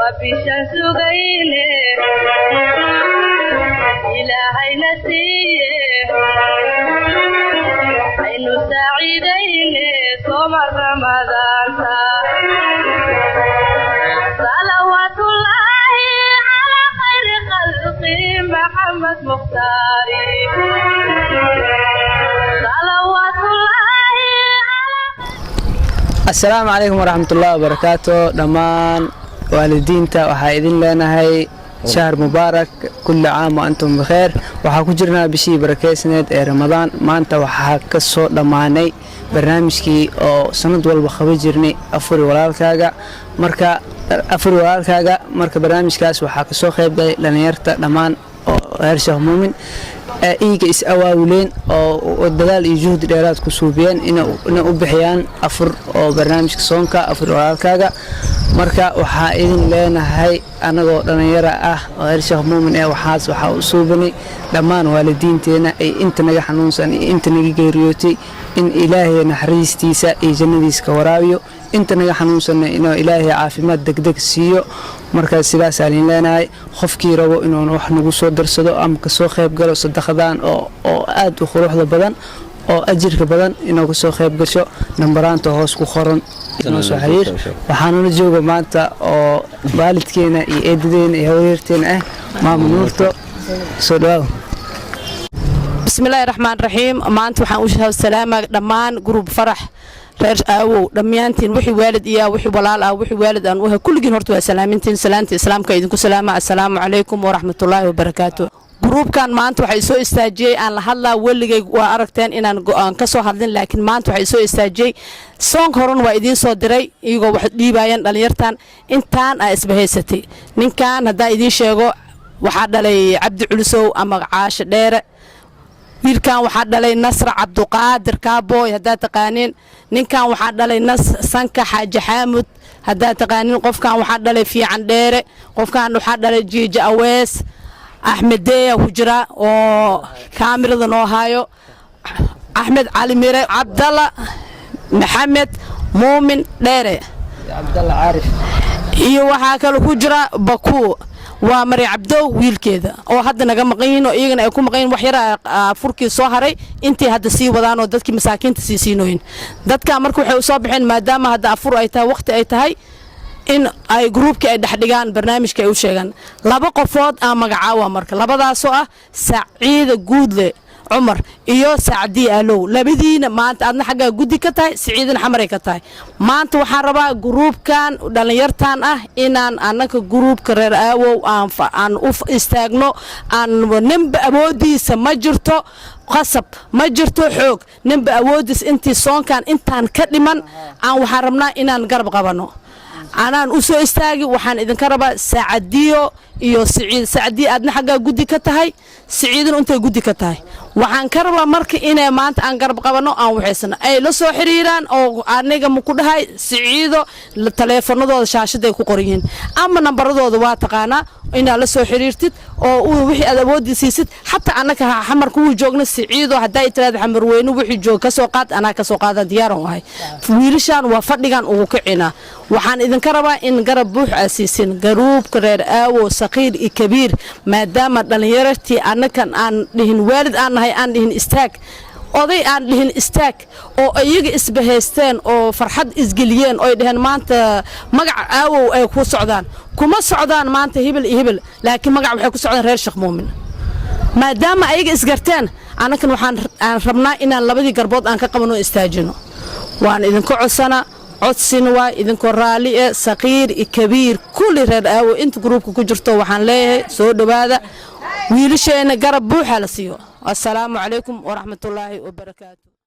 وبشان سغينه إلهي نسيه عين سعيدين صوم رمضان صلوات الله على خير خلقه محمد مختاري صلوات الله السلام عليكم ورحمة الله وبركاته دمان والدينتا waxaa idin leenahay شهر مبارك كل عام وأنتم بخير waxaa ku jirnaa bishii barakeysneed ee Ramadaan maanta waxaa ka soo dhamaanay barnaamijkii oo sanad walba qaban jirnay afuri walaalkaaga marka barnaamijkaas waxaa ka soo qayb galay dhalinyarta dhamaan oo reer Sheekh Muumin iyaga is awaawileen oo dadaal iyo juhdi dheeraad ku suubiyeen inay u bixiyaan afur oo barnaamijka soonka afur walaalkaaga marka waxaa idin leenahay anagoo dhalinyaro ah oo reer Sheekh Muumin waxaa u suubinay dhammaan waalidiinteena ay inta naga xanuunsan iyo inta naga geeriyootay in Ilaahay naxariistiisa iyo jannadiisa ka waraabiyo inta naga xanuunsan inuu Ilaahay caafimaad degdeg siiyo marka sidaas aan leenahay qofkii rabo inuu wax nagu soo darsado ama ka soo qayb galo sadaqadan oo aad u quruxda badan oo ajirka badan inuu ka soo qayb gasho nambaraanta hoos ku qoran inoo soo xiriir waxaan la joogaa maanta oo waalidkeena iyo eedadeena iyo hooyarteena maama nuurto soo dhaw بسم الله الرحمن الرحيم maanta waxaan u shahaad salaama dhamaan group farax reer aawow dhamaantiin wixii waalid iyo wixii walaal ah wixii waalid aan waxa kulligiin horta waa salaamintiin salaanta islaamka idinku salaama assalaamu calaykum wa rahmatullaahi wa barakaatuh groupkan maanta waxay soo istaajiyay aan la hadlaa waligay waa aragteen inaan go'aan ka soo hadlin laakiin maanta waxay soo istaajiyay song horan waa idin soo diray iyagoo wax dhiibayaan dhalinyartan intaan ay isbahaysatay ninkan hadaa idin sheego waxa dhalay Cabdi Culusow ama Caasha Dheere wiilkan waxaa dhalay Nasra Cabduqaadir Kaaboy hadaa taqaaniin ninkan waxaa dhalay Sanka Xaaji Xaamud hadaa taqaaniin qofkan waxaa dhalay Fiican Dheere qofkan waxaa dhalay Jiija Awees Ahmed Deya Hujra oo kaamirada noo haayo Ahmed Ali Mire Abdalla Maxamed Muumin Dheere Abdalla Arif iyo waxaa kale ku jira Baku waa Mari Cabdow wiilkeeda oo hadda naga maqayn oo iyagana ay ku maqayn wax yar furkii soo haray intii hadda sii wadaan oo dadkii masaakiinta siinoyin dadka markuu waxay u soo bixin maadaama hadda afur ay tahay waqti ay tahay in ay groupka ay dhaxdhigaan barnaamijka ay u sheegan laba qofood aan magacaawa marka labadaas oo ah Saciida Guudle Umar iyo Saacdi Alow labadiina maanta aadna xagga gudi ka tahay Saciidina xamaray ka tahay maanta waxaan rabaa groupkan dhalinyartan ah inaan anaka groupka reer aawow aan u istaagno aan nimba awoodiisa ma jirto qasab ma jirto xoog nimba awoodiis intii soonkan intaan ka dhiman aan waxaan rabnaa inaan garab qabano anaan u soo istaagi waxaan idinka rabaa Saacadiyo iyo Saacdi aadna xagga gudi ka tahay Saciidina intay gudi ka tahay waxaan ka rabaa marka inay maanta aan garab qabano aan waxaysan ay la soo xiriiraan oo aniga ma ku dhahay Saciido taleefanadooda shaashada ay ku qoran ama nambaradooda waa taqaana inaa la soo xiriirtid oo wixii aad awoodiisid hatta anaka xamar ku joogna Saciido haday tiraad xamar weynu wixii joog ka soo qaad anaa ka soo qaada diyaar u ahay wiilashan waa fadhigan ugu kicina waxaan idinka rabaa in garab buux asiisin garuubka reer aawo saqiir iyo kabiir maadaama dhalinyartii anakan aan dhihin waalid aan nahay aan dhihin istaag oday aan dhihin istaag oo iyaga isbahaysteen oo farxad isgeliyeen oo ay dhaheen maanta magac aawow ay ku socdaan kuma socdaan maanta hibil laakiin magac waxay ku socdaan reer Sheekh Muumin maadaama ayaga isgarteen anakan waxaan rabnaa inaan labadii garbood aan ka qabano istaajino waan idinka codsana codsin waa idinka raali saqiir iyo kabiir kulli reer aawo inta groupka ku jirto waxaan leeyahay soo dhawaada wiilasheena garab buuxa la siiyo السلام عليكم ورحمة الله وبركاته.